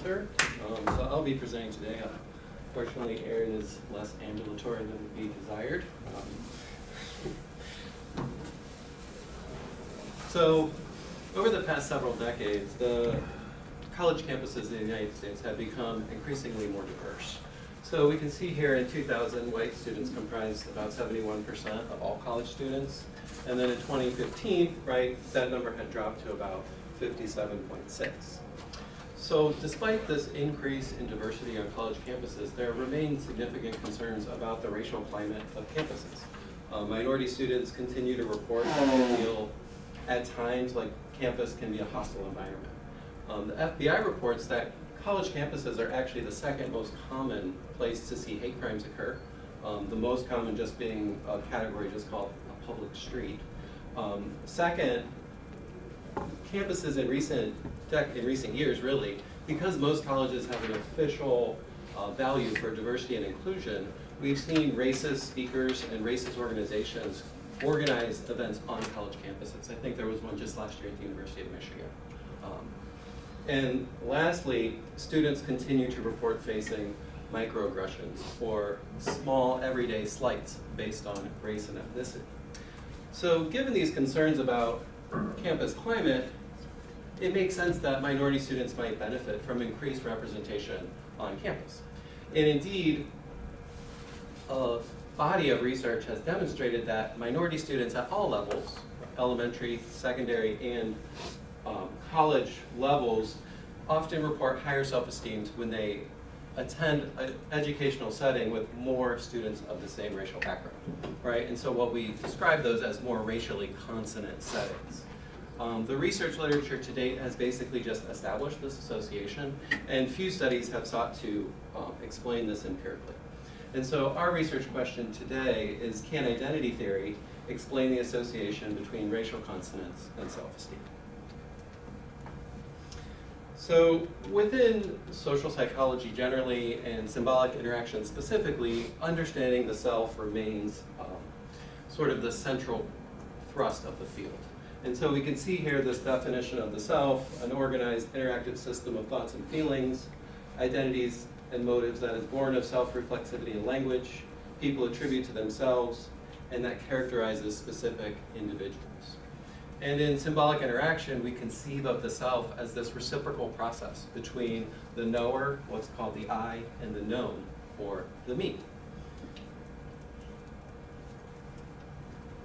presenter. So I'll be presenting today. Fortunately, Erin is less ambulatory than would be desired. So over the past several decades, the college campuses in the United States have become increasingly more diverse. So we can see here in 2000, white students comprised about 71% of all college students. And then in 2015, right, that number had dropped to about 57.6. So despite this increase in diversity on college campuses, there remain significant concerns about the racial climate of campuses. Minority students continue to report that they feel at times like campus can be a hostile environment. The FBI reports that college campuses are actually the second most common place to see hate crimes occur. The most common just being a category just called a public street. Second, campuses in recent years, really, because most colleges have an official value for diversity and inclusion, we've seen racist speakers and racist organizations organize events on college campuses. I think there was one just last year at the University of Michigan. And lastly, students continue to report facing microaggressions or small everyday slights based on race and ethnicity. So given these concerns about campus climate, it makes sense that minority students might benefit from increased representation on campus. And indeed, a body of research has demonstrated that minority students at all levels, elementary, secondary, and college levels, often report higher self-esteem when they attend an educational setting with more students of the same racial background, right? And so what we describe those as more racially consonant settings. The research literature to date has basically just established this association, and few studies have sought to explain this empirically. And so our research question today is, can identity theory explain the association between racial consonants and self-esteem? So within social psychology generally and symbolic interaction specifically, understanding the self remains sort of the central thrust of the field. And so we can see here this definition of the self, an organized interactive system of thoughts and feelings, identities and motives that is born of self-reflexivity in language, people attribute to themselves, and that characterizes specific individuals. And in symbolic interaction, we conceive of the self as this reciprocal process between the knower, what's called the I, and the known, or the me.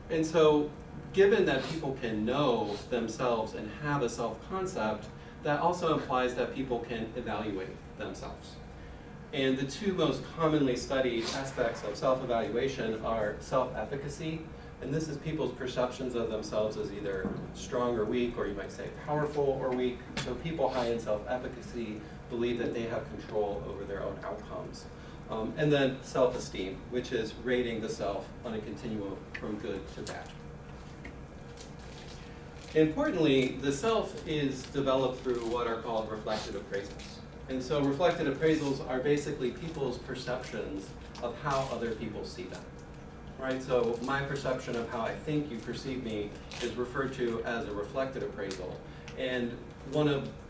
And so, given that people can know themselves and have a self-concept, that also implies that people can evaluate themselves. And the two most commonly studied aspects of self-evaluation are self-efficacy, and this is people's perceptions of themselves as either strong or weak, or you might say powerful or weak. So people high in self-efficacy believe that they have control over their own outcomes. And then self-esteem, which is rating the self on a continuum from good to bad. Importantly, the self is developed through what are called reflective appraisals. And so reflective appraisals are basically people's perceptions of how other people see them. Right, so my perception of how I think you perceive me is referred to as a reflected appraisal. And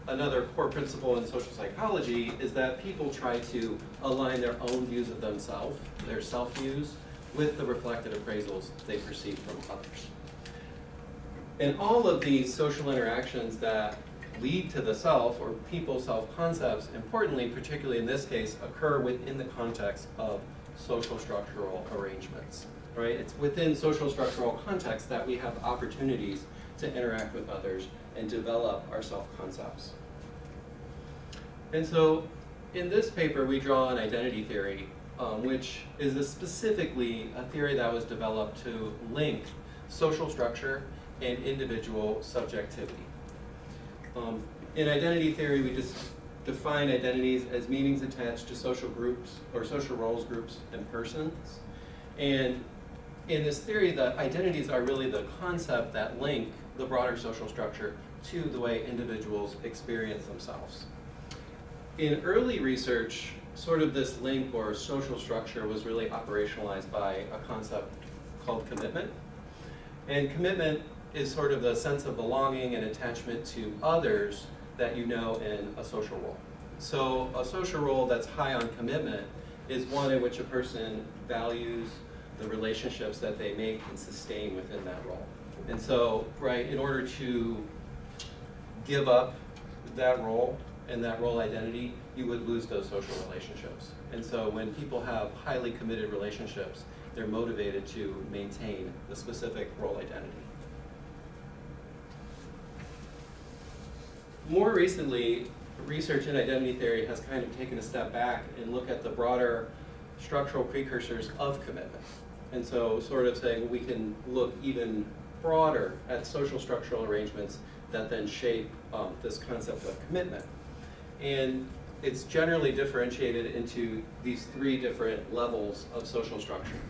another core principle in social psychology is that people try to align their own views of themselves, their self-views, with the reflected appraisals they perceive from others. And all of these social interactions that lead to the self, or people's self-concepts, importantly, particularly in this case, occur within the context of social structural arrangements, right? It's within social structural context that we have opportunities to interact with others and develop our self-concepts. And so in this paper, we draw an identity theory, which is specifically a theory that was developed to link social structure and individual subjectivity. In identity theory, we just define identities as meanings attached to social groups or social roles, groups, and persons. And in this theory, the identities are really the concept that link the broader social structure to the way individuals experience themselves. In early research, sort of this link or social structure was really operationalized by a concept called commitment. And commitment is sort of the sense of belonging and attachment to others that you know in a social role. So a social role that's high on commitment is one in which a person values the relationships that they make and sustain within that role. And so, right, in order to give up that role and that role identity, you would lose those social relationships. And so when people have highly committed relationships, they're motivated to maintain the specific role identity. More recently, research in identity theory has kind of taken a step back and look at the broader structural precursors of commitment. And so sort of saying we can look even broader at social structural arrangements that then shape this concept of commitment. And it's generally differentiated into these three different levels of social structure.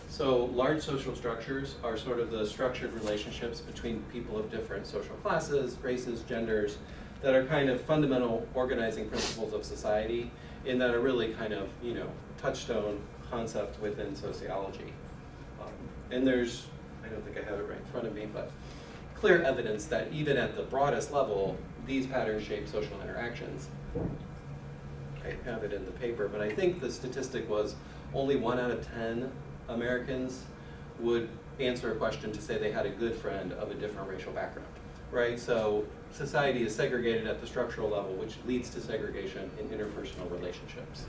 So large social structures are sort of the structured relationships between people of different social classes, races, genders, that are kind of fundamental organizing principles of society and that are really kind of, touchstone concept within sociology. And there's, I don't think I have it right in front of me, but clear evidence that even at the broadest level, these patterns shape social interactions. I have it in the paper, but I think the statistic was only 1 out of 10 Americans would answer a question to say they had a good friend of a different racial background, right? So society is segregated at the structural level, which leads to segregation in interpersonal relationships.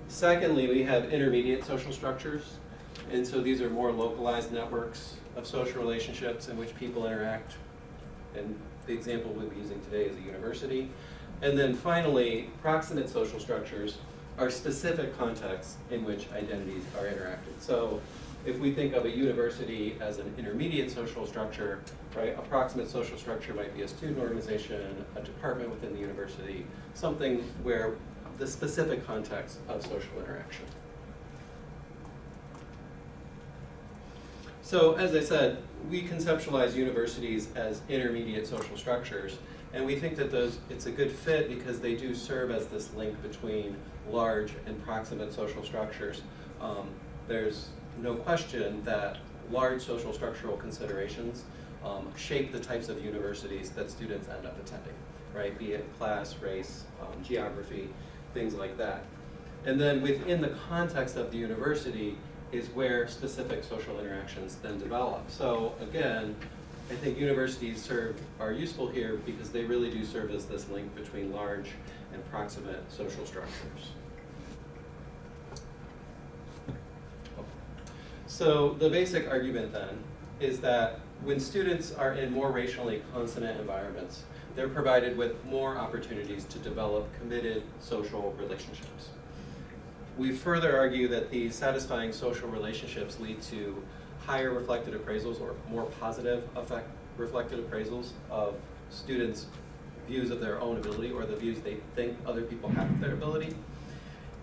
Secondly, we have intermediate social structures. And so these are more localized networks of social relationships in which people interact. And the example we'll be using today is a university. And then finally, proximate social structures are specific contexts in which identities are interacted. So if we think of a university as an intermediate social structure, right, a proximate social structure might be a student organization, a department within the university, something where the specific context of social interaction. So as I said, we conceptualize universities as intermediate social structures, and we think that it's a good fit because they do serve as this link between large and proximate social structures. There's no question that large social structural considerations shape the types of universities that students end up attending, right? Be it class, race, geography, things like that. And then within the context of the university is where specific social interactions then develop. So again, I think universities are useful here because they really do serve as this link between large and proximate social structures. So the basic argument then is that when students are in more racially consonant environments, they're provided with more opportunities to develop committed social relationships. We further argue that these satisfying social relationships lead to higher reflected appraisals or more positive reflected appraisals of students' views of their own ability or the views they think other people have of their ability,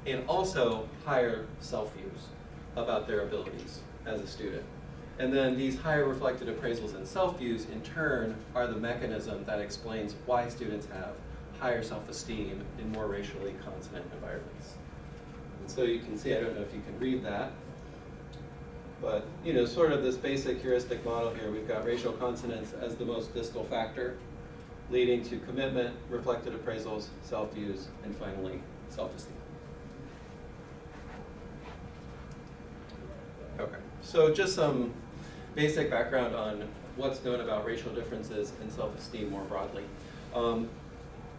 and also higher self-views about their abilities as a student. And then these higher reflected appraisals and self-views in turn are the mechanism that explains why students have higher self-esteem in more racially consonant environments. And so you can see, I don't know if you can read that, but sort of this basic heuristic model here, we've got racial consonance as the most distal factor, leading to commitment, reflected appraisals, self-views, and finally, self-esteem. Okay, so just some basic background on what's known about racial differences and self-esteem more broadly.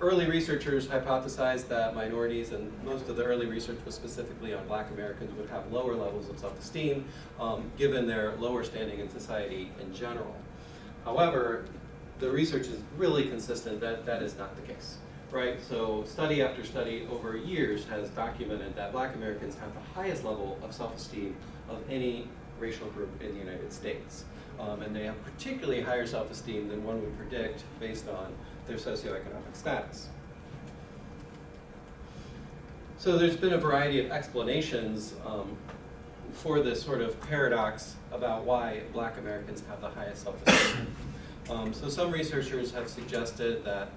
Early researchers hypothesized that minorities, and most of the early research was specifically on Black Americans, would have lower levels of self-esteem given their lower standing in society in general. However, the research is really consistent that that is not the case, right? So study after study over years has documented that Black Americans have the highest level of self-esteem of any racial group in the United States. And they have particularly higher self-esteem than one would predict based on their socioeconomic status. So there's been a variety of explanations for this sort of paradox about why Black Americans have the highest self-esteem. So some researchers have suggested that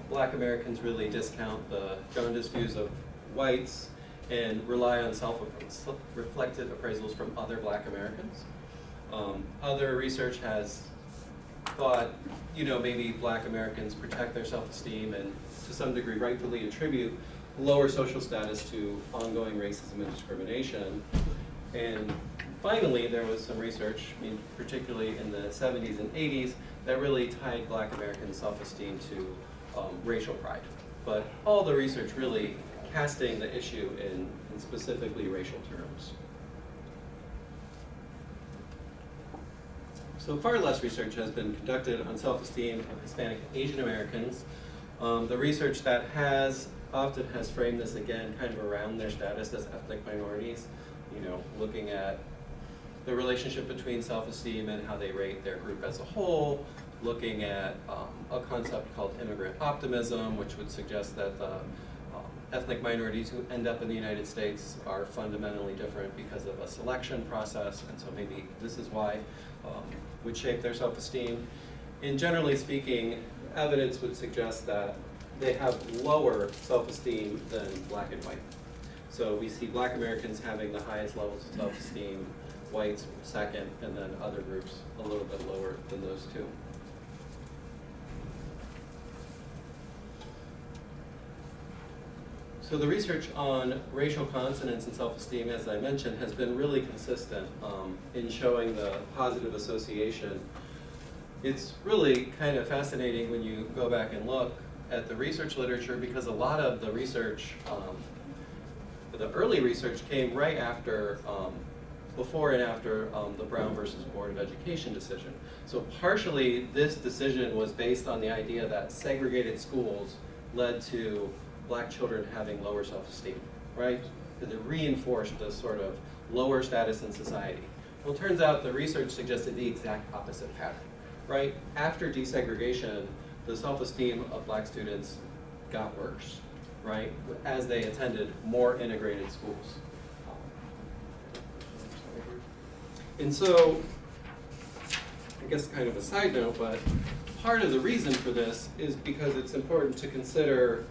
Black Americans really discount the jaundiced views of whites and rely on self-reflected appraisals from other Black Americans. Other research has thought, maybe Black Americans protect their self-esteem and to some degree, rightfully attribute lower social status to ongoing racism and discrimination. And finally, there was some research, particularly in the 70s and 80s, that really tied Black American self-esteem to racial pride. But all the research really casting the issue in specifically racial terms. So far less research has been conducted on self-esteem of Hispanic Asian Americans. The research that often has framed this again kind of around their status as ethnic minorities, looking at the relationship between self-esteem and how they rate their group as a whole, looking at a concept called immigrant optimism, which would suggest that the ethnic minorities who end up in the United States are fundamentally different because of a selection process, and so maybe this is why would shape their self-esteem. And generally speaking, evidence would suggest that they have lower self-esteem than Black and white. So we see Black Americans having the highest levels of self-esteem, whites second, and then other groups a little bit lower than those two. So the research on racial consonants and self-esteem, as I mentioned, has been really consistent in showing the positive association. It's really kind of fascinating when you go back and look at the research literature, because a lot of the research, the early research came right after, before and after the Brown versus Board of Education decision. So partially this decision was based on the idea that segregated schools led to Black children having lower self-esteem, right? Because it reinforced this sort of lower status in society. Well, it turns out the research suggested the exact opposite pattern, right? After desegregation, the self-esteem of Black students got worse, right? As they attended more integrated schools. And so, I guess kind of a side note, but part of the reason for this is because it's important to consider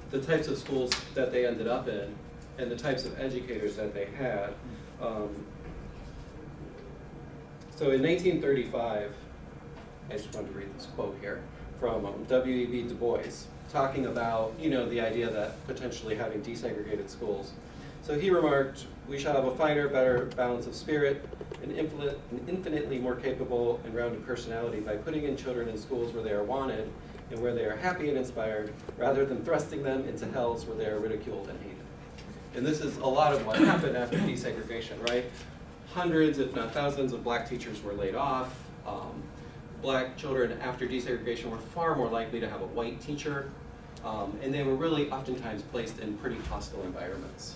the types of schools that they ended up in and the types of educators that they had. So in 1935, I just wanted to read this quote here from W.E.B. Du Bois, talking about the idea that potentially having desegregated schools. So he remarked, "We shall have a finer, better balance of spirit, an infinitely more capable and rounded personality by putting in children in schools where they are wanted and where they are happy and inspired, rather than thrusting them into hells where they are ridiculed and hated." And this is a lot of what happened after desegregation, right? Hundreds, if not thousands, of Black teachers were laid off. Black children after desegregation were far more likely to have a white teacher, and they were really oftentimes placed in pretty hostile environments.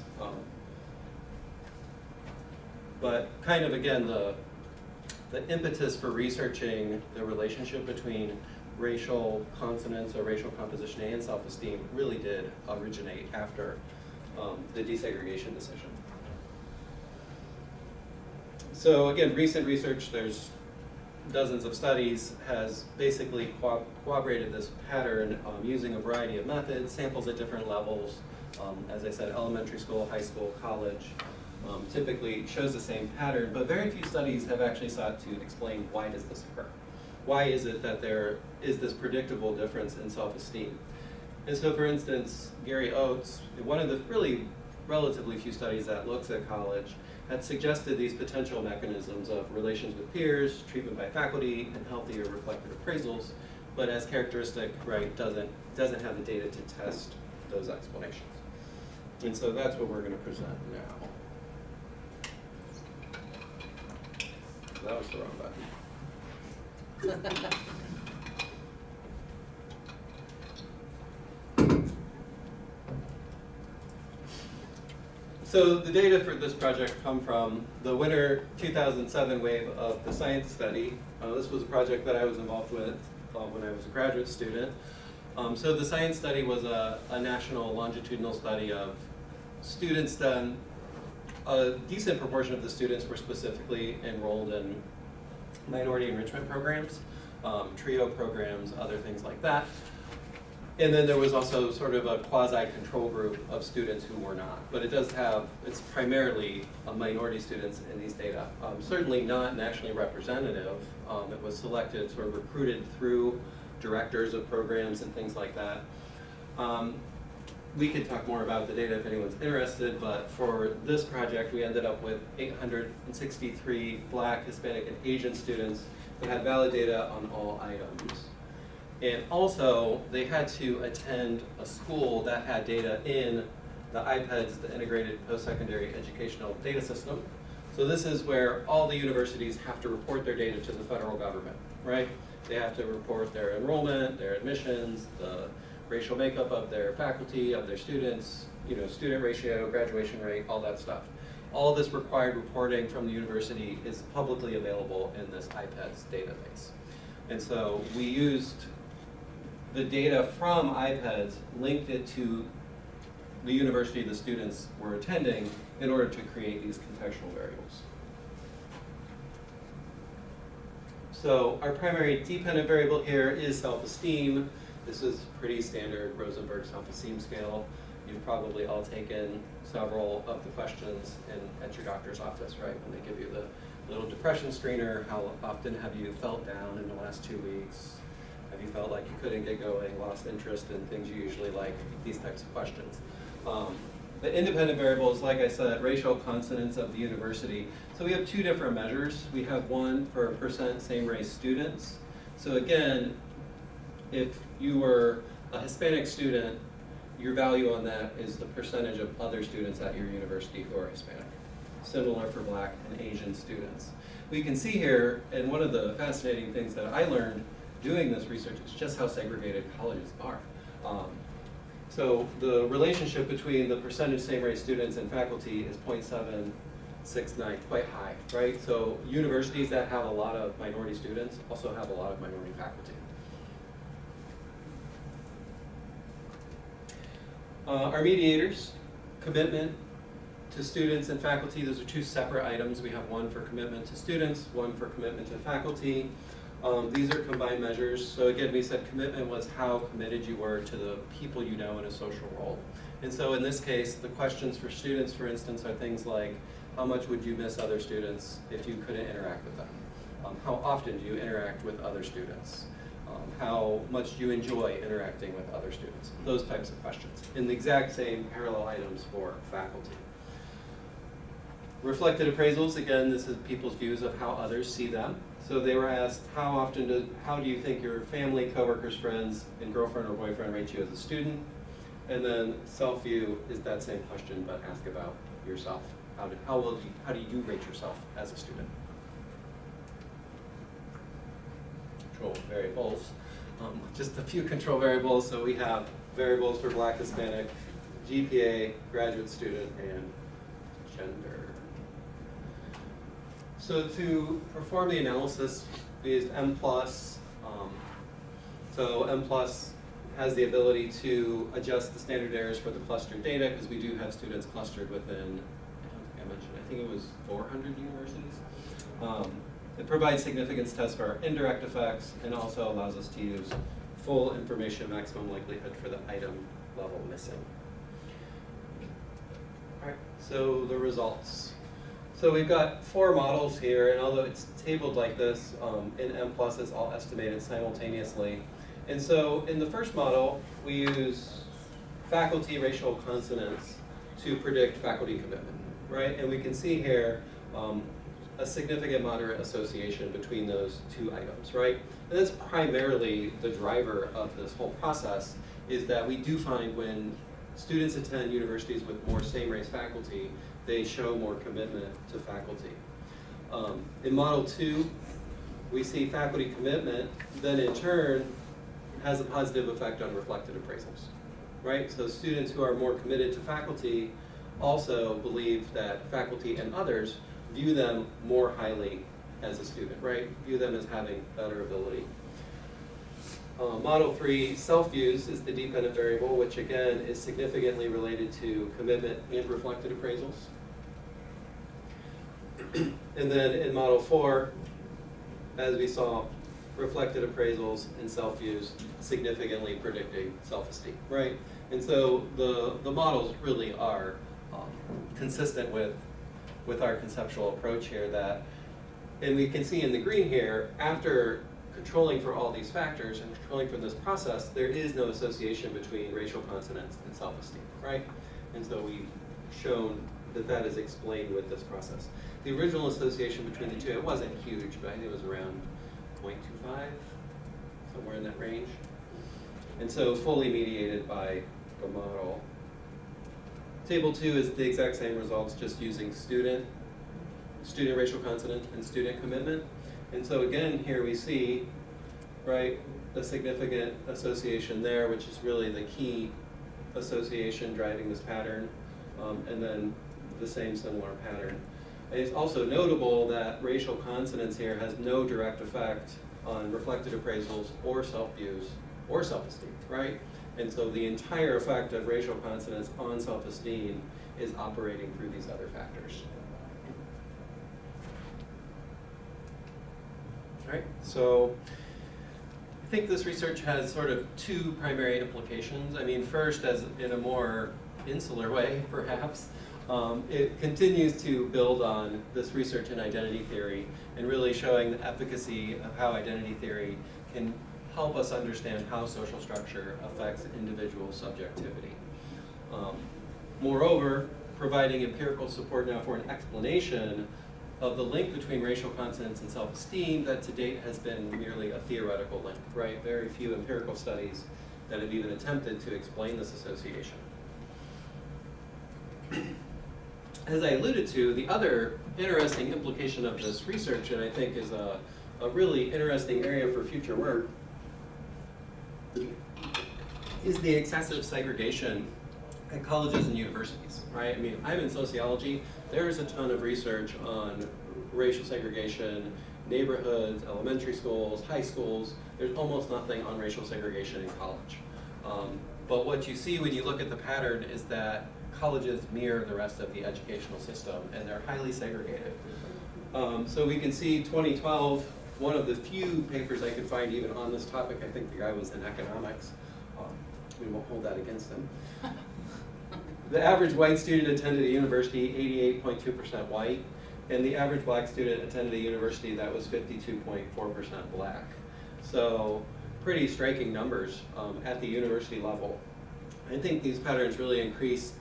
But kind of again, the impetus for researching the relationship between racial consonants or racial composition and self-esteem really did originate after the desegregation decision. So again, recent research, there's dozens of studies, has basically corroborated this pattern using a variety of methods, samples at different levels. As I said, elementary school, high school, college, typically shows the same pattern, but very few studies have actually sought to explain why does this occur. Why is it that there is this predictable difference in self-esteem? And so for instance, Gary Oates, one of the really relatively few studies that looks at college, had suggested these potential mechanisms of relations with peers, treatment by faculty, and healthy or reflective appraisals, but as characteristic, right, doesn't have the data to test those explanations. And so that's what we're going to present now. That was the wrong button. So the data for this project come from the winter 2007 wave of the science study. This was a project that I was involved with when I was a graduate student. So the science study was a national longitudinal study of students. Then a decent proportion of the students were specifically enrolled in minority enrichment programs, TRIO programs, other things like that. And then there was also sort of a quasi-control group of students who were not. But it's primarily minority students in these data. Certainly not nationally representative. It was selected, sort of recruited through directors of programs and things like that. We could talk more about the data if anyone's interested, but for this project, we ended up with 863 Black, Hispanic, and Asian students that had valid data on all items. And also, they had to attend a school that had data in the IPEDS, the Integrated Post-Secondary Educational Data System. So this is where all the universities have to report their data to the federal government, right? They have to report their enrollment, their admissions, the racial makeup of their faculty, of their students, student ratio, graduation rate, all that stuff. All this required reporting from the university is publicly available in this IPEDS database. And so we used the data from IPEDS, linked it to the university the students were attending in order to create these contextual variables. So our primary dependent variable here is self-esteem. This is pretty standard Rosenberg self-esteem scale. You've probably all taken several of the questions at your doctor's office, right? When they give you the little depression screener, how often have you felt down in the last 2 weeks? Have you felt like you couldn't get going, lost interest in things you usually like? These types of questions. The independent variables, like I said, racial consonants of the university. So we have two different measures. We have one for percent same race students. So again, if you were a Hispanic student, your value on that is the percentage of other students at your university who are Hispanic. Similar for Black and Asian students. We can see here, and one of the fascinating things that I learned doing this research is just how segregated colleges are. So the relationship between the percentage same race students and faculty is 0.769, quite high, right? So universities that have a lot of minority students also have a lot of minority faculty. Our mediators, commitment to students and faculty, those are two separate items. We have one for commitment to students, one for commitment to faculty. These are combined measures. So again, we said commitment was how committed you were to the people you know in a social role. And so in this case, the questions for students, for instance, are things like, how much would you miss other students if you couldn't interact with them? How often do you interact with other students? How much do you enjoy interacting with other students? Those types of questions. In the exact same parallel items for faculty. Reflected appraisals, again, this is people's views of how others see them. So they were asked, how do you think your family, coworkers, friends, and girlfriend or boyfriend rate you as a student? And then self-view is that same question, but ask about yourself. How do you rate yourself as a student? Control variables. Just a few control variables. So we have variables for Black, Hispanic, GPA, graduate student, and gender. So to perform the analysis, we used M+. So M+ has the ability to adjust the standard errors for the clustered data, because we do have students clustered within, I don't think I mentioned, I think it was 400 universities. It provides significance tests for our indirect effects, and also allows us to use full information maximum likelihood for the item level missing. All right, so the results. So we've got 4 models here, and although it's tabled like this, in M+, it's all estimated simultaneously. And so in the first model, we use faculty racial consonants to predict faculty commitment, right? And we can see here a significant moderate association between those two items, right? And that's primarily the driver of this whole process, is that we do find when students attend universities with more same-race faculty, they show more commitment to faculty. In Model 2, we see faculty commitment, then in turn, has a positive effect on reflected appraisals, right? So students who are more committed to faculty also believe that faculty and others view them more highly as a student, right? View them as having better ability. Model 3, self-views, is the dependent variable, which again is significantly related to commitment and reflected appraisals. And then in Model 4, as we saw, reflected appraisals and self-views significantly predicting self-esteem, right? And so the models really are consistent with our conceptual approach here, that, and we can see in the green here, after controlling for all these factors and controlling for this process, there is no association between racial consonants and self-esteem, right? And so we've shown that that is explained with this process. The original association between the two, it wasn't huge, but I think it was around 0.25, somewhere in that range. And so fully mediated by the model. Table 2 is the exact same results, just using student racial consonant, and student commitment. And so again, here we see, right, a significant association there, which is really the key association driving this pattern, and then the same similar pattern. And it's also notable that racial consonance here has no direct effect on reflected appraisals or self-views or self-esteem, right? And so the entire effect of racial consonance on self-esteem is operating through these other factors. All right, so I think this research has sort of two primary implications. I mean, first, as in a more insular way, perhaps, it continues to build on this research in identity theory and really showing the efficacy of how identity theory can help us understand how social structure affects individual subjectivity. Moreover, providing empirical support now for an explanation of the link between racial consonance and self-esteem that to date has been merely a theoretical link, right? Very few empirical studies that have even attempted to explain this association. As I alluded to, the other interesting implication of this research, and I think is a really interesting area for future work, is the excessive segregation at colleges and universities, right? I mean, I'm in sociology. There's a ton of research on racial segregation, neighborhoods, elementary schools, high schools. There's almost nothing on racial segregation in college. But what you see when you look at the pattern is that colleges mirror the rest of the educational system, and they're highly segregated. So we can see 2012, one of the few papers I could find even on this topic, I think the guy was in economics. We won't hold that against him. The average white student attended a university, 88.2% white, and the average black student attended a university that was 52.4% black. So pretty striking numbers at the university level. I think these patterns really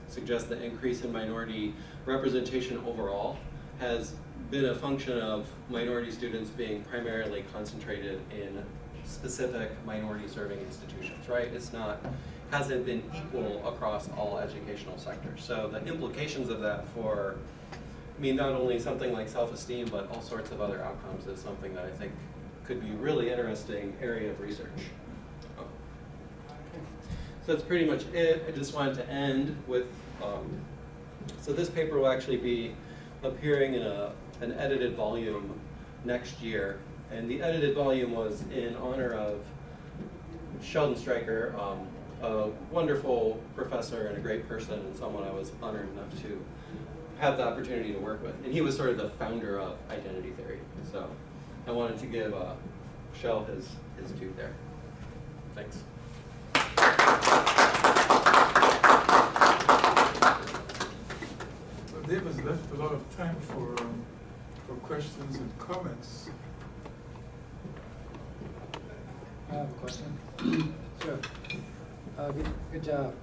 suggest the increase in minority representation overall has been a function of minority students being primarily concentrated in specific minority serving institutions, right? Hasn't been equal across all educational sectors. So the implications of that for, I mean, not only something like self-esteem, but all sorts of other outcomes is something that I think could be a really interesting area of research. So that's pretty much it. I just wanted to end with, so this paper will actually be appearing in an edited volume next year. And the edited volume was in honor of Sheldon Stryker, a wonderful professor and a great person, and someone I was honored enough to have the opportunity to work with. And he was sort of the founder of identity theory. So I wanted to give Shel his due there. Thanks. Well, David's left a lot of time for questions and comments. I have a question. Sure. Good job.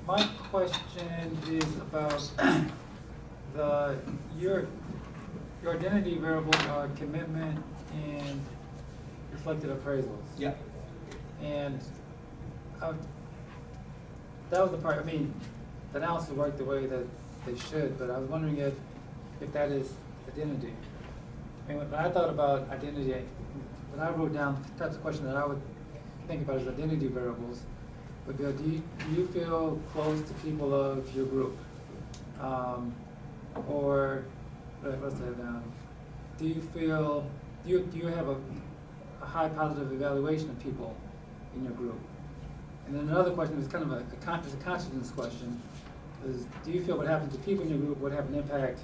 My question is about your identity variables are commitment and reflected appraisals. Yeah. And that was the part. I mean, the analysis worked the way that they should, but I was wondering if that is identity. I mean, when I thought about identity, when I wrote down the types of questions that I would think about as identity variables, would be, do you feel close to people of your group? Or, let's say, do you have a high positive evaluation of people in your group? And then another question is kind of a consciousness question, is do you feel what happens to people in your group would have an impact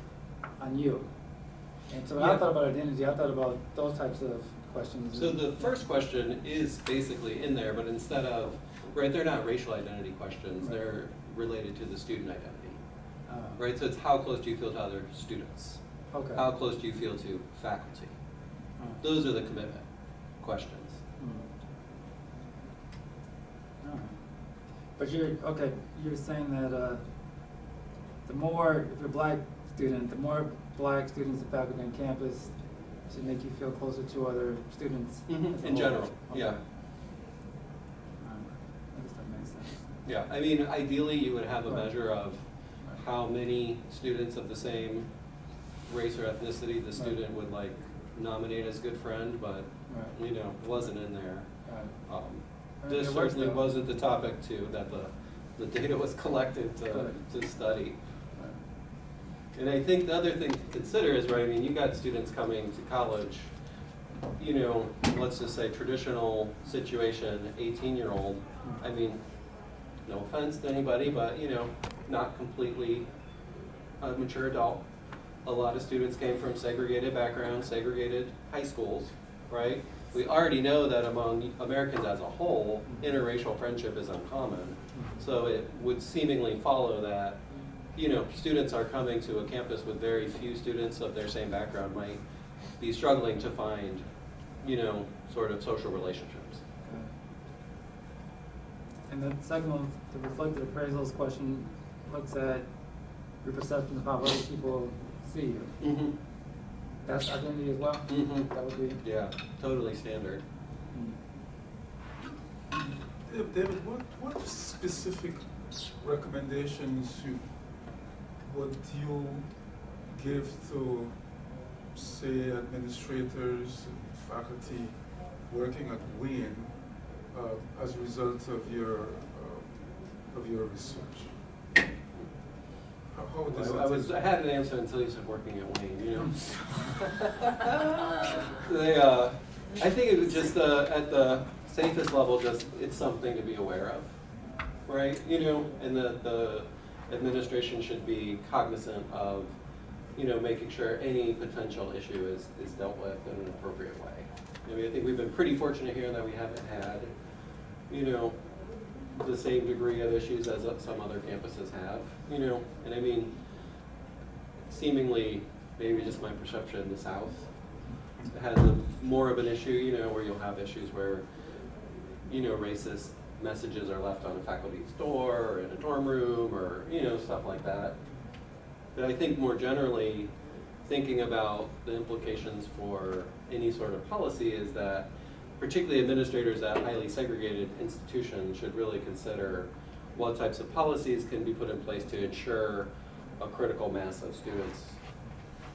on you? And so when I thought about identity, I thought about those types of questions. So the first question is basically in there, but instead of, right, they're not racial identity questions, Right. They're related to the student identity. Right, so it's how close do you feel to other students? Okay. How close do you feel to faculty? Those are the commitment questions. Alright. But you're saying that the more, if you're a black student, the more black students and faculty on campus should make you feel closer to other students. as a In whole. general, Okay. yeah. Alright. I guess that makes sense. Yeah, I mean, ideally, you would have a Right. measure of how many students of the same race or ethnicity the student would like nominate as good friend, but, Right. you know, wasn't in there. Right. I mean, This it works certainly though. wasn't the topic too, that the data was collected to study. Right. And I think the other thing to consider is, right, I mean, you got students coming to college, you know, let's just say traditional situation, 18-year-old, I mean, no offense to anybody, but, you know, not completely a mature adult. A lot of students came from segregated backgrounds, segregated high schools, right? We already know that among Americans as a whole, interracial friendship is uncommon. So it would seemingly follow that, you know, students are coming to a campus with very few students of their same background might be struggling to find, you know, sort of social relationships. Okay. And the second one, the reflective appraisals question, looks at your perception of how other people see you. Mm-hmm. That's identity as well? Mm-hmm. That would be? Yeah, totally standard. David, what specific recommendations would you give to, say, administrators and faculty working at Wayne as a result of your research? How does I had an answer until you said working at Wayne, you know. I think it was just at the safest level, just it's something to be aware of, right? You know, and the administration should be cognizant of, you know, making sure any potential issue is dealt with in an appropriate way. I mean, I think we've been pretty fortunate here that we haven't had, you know, the same degree of issues as some other campuses have, you know, and I mean, seemingly, maybe just my perception, the South has more of an issue, you know, where you'll have issues where, you know, racist messages are left on a faculty's door or in a dorm room or, you know, stuff like that. But I think more generally, thinking about the implications for any sort of policy is that particularly administrators at highly segregated institutions should really consider what types of policies can be put in place to ensure a critical mass of students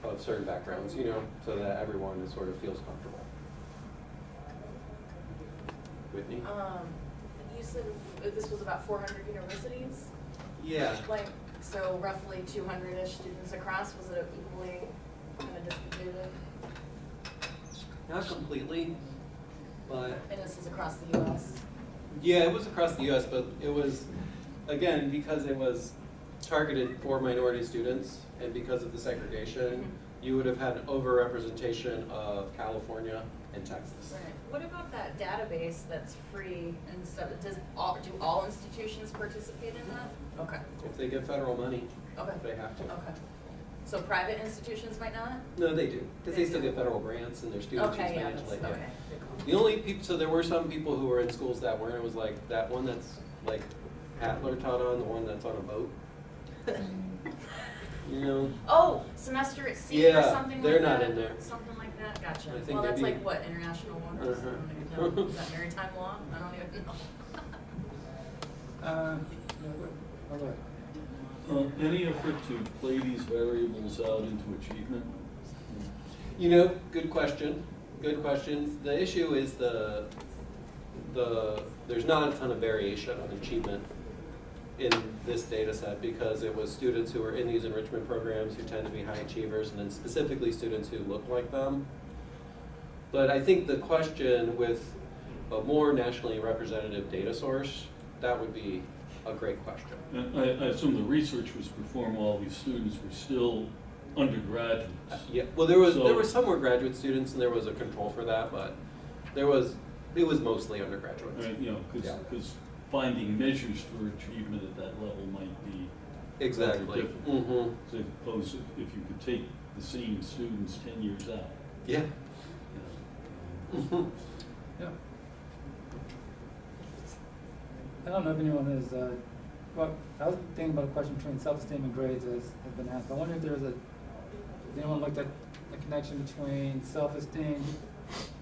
of certain backgrounds, you know, so that everyone is sort of feels comfortable. Whitney? You said this was about 400 universities? Yeah. Like, so roughly 200-ish students across, was it equally kind of distributed? Not completely, but And this is across the US? yeah, it was across the US, but it was, again, because it was targeted for minority students and because of the segregation, you would have had an overrepresentation of California and Texas. Right. What about that database that's free and stuff? Do all institutions participate in that? Okay. If they get federal money, Okay. they have to. Okay. So private institutions might not? No, they do, because they still get federal grants and their students use Okay, yeah, financial that's, aid. okay. The only people, so there were some people who were in schools that weren't, it was like that one that's like Hatler taught on, the one that's on a boat. You know? Oh, semester at sea or Yeah, something like that? they're not in there. Something like that, gotcha. I think Well, that's maybe- like what, international waters? Uh-huh. I don't even know. Is that maritime law? I don't even know. Yeah, go ahead. Any effort to play these variables out into achievement? You know, good question. Good question. The issue is there's not a ton of variation on achievement in this data set because it was students who were in these enrichment programs who tend to be high achievers and then specifically students who look like them. But I think the question with a more nationally representative data source, that would be a great question. I assume the research was performed while these students were still undergraduates. Yeah, well, there So- were some were graduate students and there was a control for that, but it was mostly undergraduates. Right, you know, Yeah. because finding measures for achievement at that level might be Exactly. rather difficult. Mm-hmm. So suppose if you could take the same students 10 years out. Yeah. You know, Mm-hmm. Yeah. I don't know if anyone is, well, I was thinking about a question between self-esteem and grades as has been asked. I wonder if has anyone looked at the connection between self-esteem,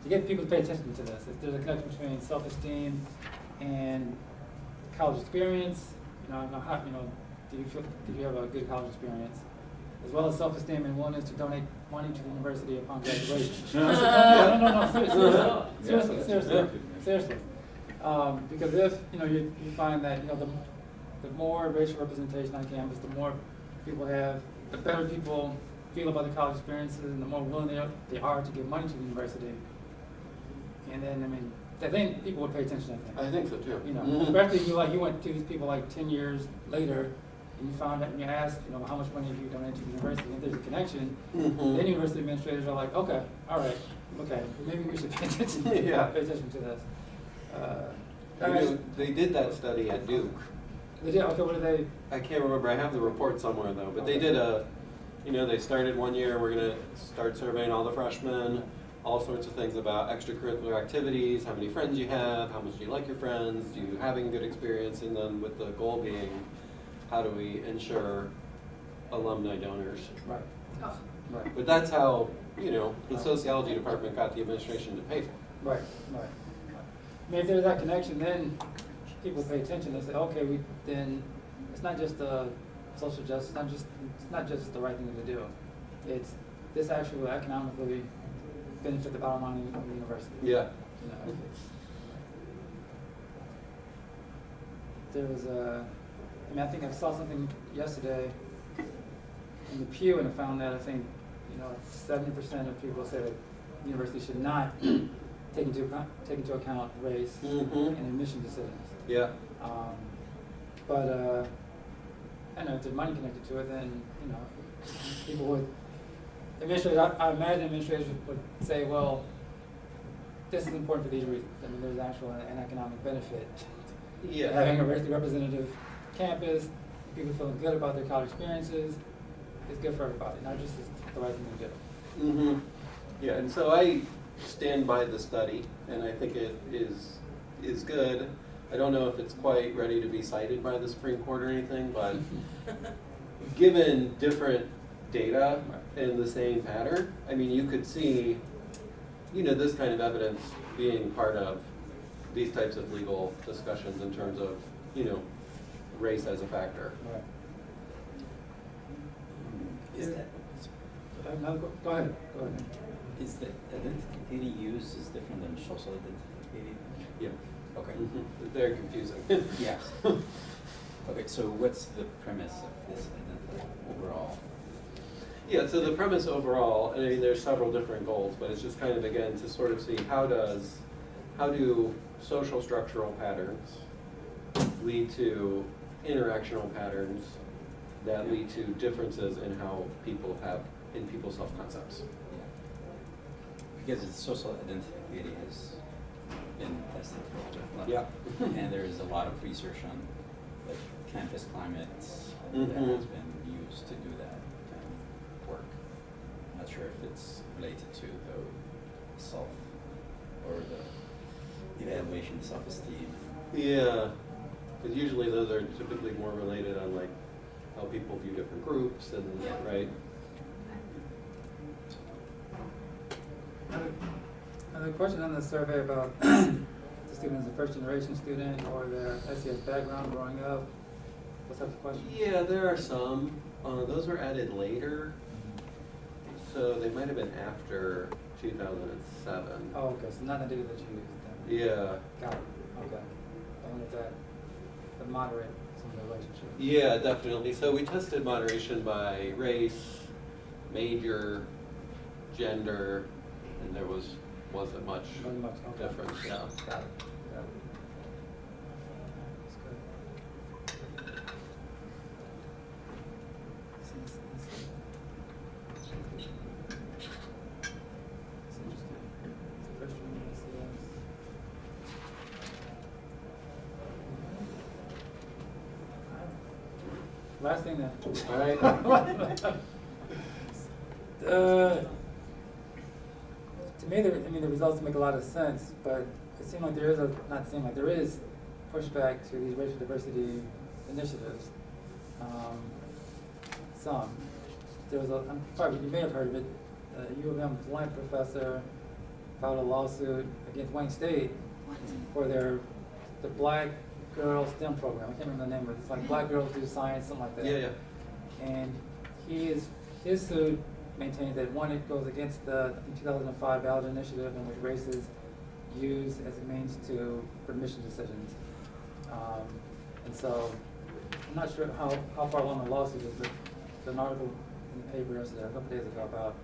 to get people to pay attention to this, if there's a connection between self-esteem and college experience, how, did you have a good college experience, as well as self-esteem and willingness to donate money to the university upon graduation. No, seriously. Because if, you find that, the more racial representation on campus, the more people have, the better people feel about the college experiences and the more willing they are to give money to the university. And then, I think people would pay attention, I think so too. Especially if you went to these people like 10 years later, and you found out, and you asked, how much money have you donated to the university, and if there's a connection, then university administrators are like, okay, all right, okay, maybe we should pay attention, pay attention to this. They did that study at Duke. They did, okay, what did they? I can't remember, I have the report somewhere though, but they did they started one year, we're gonna start surveying all the freshmen, all sorts of things about extracurricular activities, how many friends you have, how much do you like your friends, do you having a good experience, and then with the goal being, how do we ensure alumni donors? Right. Oh. Right. But that's how, the sociology department got the administration to pay for it. Right. If there's that connection, then people pay attention. They say, okay, then it's not just social justice. It's not just the right thing to do. It's this actually will economically benefit the bottom line of the university. Yeah. There was I think I saw something yesterday in the Pew, and I found that 70% of people say that the university should not take into account race and admission decisions. Yeah. But I know if there's money connected to it, then people would. Administrators, I imagine administrators would say, well, this is important for these reasons. There's actual an economic benefit. Yeah. Having a racially representative campus, people feeling good about their college experiences, it's good for everybody, not just the right thing to do. Yeah, and so I stand by the study, and I think it is good. I don't know if it's quite ready to be cited by the Supreme Court or anything, but given different data in the same pattern, you could see, this kind of evidence being part of these types of legal discussions in terms of, race as a factor. Right. Is that, Go ahead. is the identity theory used is different than social identity theory? Yeah. Okay. It's very confusing. Yes. Okay, so what's the premise of this identity overall? Yeah, so the premise overall, there's several different goals, but it's just kind of, again, to sort of see how do social structural patterns lead to interactional patterns that lead to differences in how people in people's self-concepts. Yeah. Because the social identity theory has been tested for a while. Yeah. And there is a lot of research on campus climates that has been used to do that kind of work. I'm not sure if it's related to the self or the evaluation self-esteem. Yeah, because usually those are typically more related on how people view different groups and, right? Another question on the survey about the student as a first-generation student or their SES background growing up. What's that the question? Yeah, there are some. Those were added later, so they might have been after 2007. Oh, okay, so not the data that you used then. Yeah. Got it, okay. I wonder if that would moderate some of the relationship. Yeah, definitely. So we tested moderation by race, major, gender, and there wasn't much Wasn't much, okay. difference. Yeah. Got it, got it. That's good. It's interesting. It's the first one in SES. Last thing then. All right. To me, the results make a lot of sense, but it seemed like there is there is pushback to these racial diversity initiatives. There was you may have heard of it, U of M Blunt professor filed a lawsuit against Wayne State for the Black Girl STEM program. I can't remember the name of it. It's like Black Girls Do Science, something like that. Yeah, yeah. And his suit maintains that one, it goes against the 2005 ballot initiative in which race is used as a means for admission decisions. And so I'm not sure how far along the lawsuit is, but there's an article in the paper yesterday, a couple days ago, about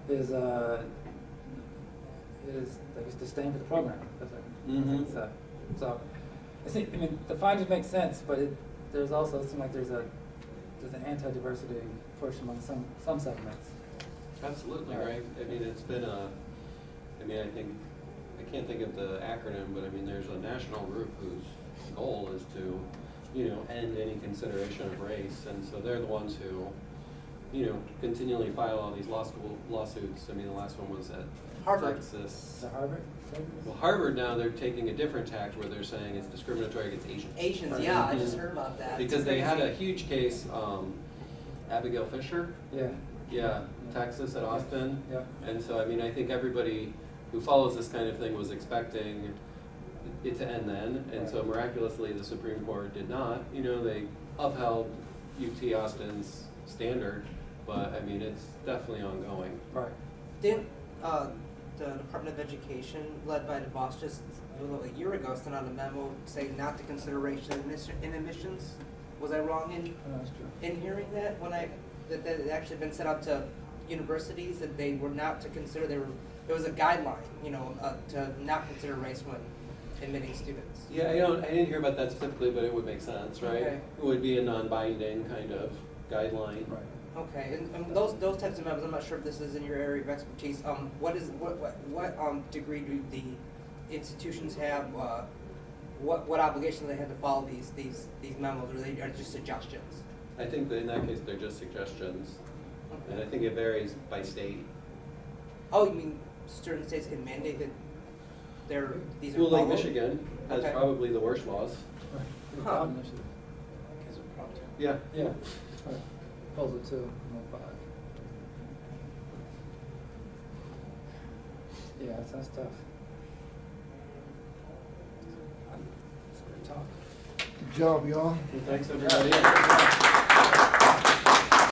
his like his disdain for the program. So I mean the findings make sense, but there's also it seems like there's an anti-diversity push among some segments. Absolutely, right. I mean, it's been I can't think of the acronym, but I mean, there's a national group whose goal is to, end any consideration of race, and so they're the ones who, continually file all these law school lawsuits. I mean, the last one was at Harvard. Texas. The Harvard? Well, Harvard now, they're taking a different tack where they're saying it's discriminatory against Asians. Asians, yeah, I just heard about that. Because they had a huge case, Abigail Fisher. Yeah. Texas at Austin. Yeah. And so, I mean, I think everybody who follows this kind of thing was expecting it to end then, and so miraculously the Supreme Court did not. They upheld UT Austin's standard, but I mean, it's definitely ongoing. Right. Didn't the Department of Education, led by DeVos, just a year ago sent out a memo saying not to consider race in admissions? Was I wrong That's true. in hearing that that it actually been sent out to universities that they were not to consider there was a guideline, to not consider race when admitting students? Yeah, I didn't hear about that specifically, but it would make sense, right? Okay. It would be a non-binding kind of guideline. Right. Okay, and those types of memos, I'm not sure if this is in your area of expertise. What degree do the institutions have? What obligations do they have to follow these memos, or are just suggestions? I think that in that case, they're just suggestions, Okay. and I think it varies by state. Oh, you mean certain states can mandate that these are Well, like followed? Michigan has Okay. probably the worst laws. Right. The Huh. ballot initiative. Because of Prop 2. Yeah. Yeah. Right. Proposal 2, 5. Yeah, that's tough. It's a good talk. Good job, y'all. Thanks, everybody.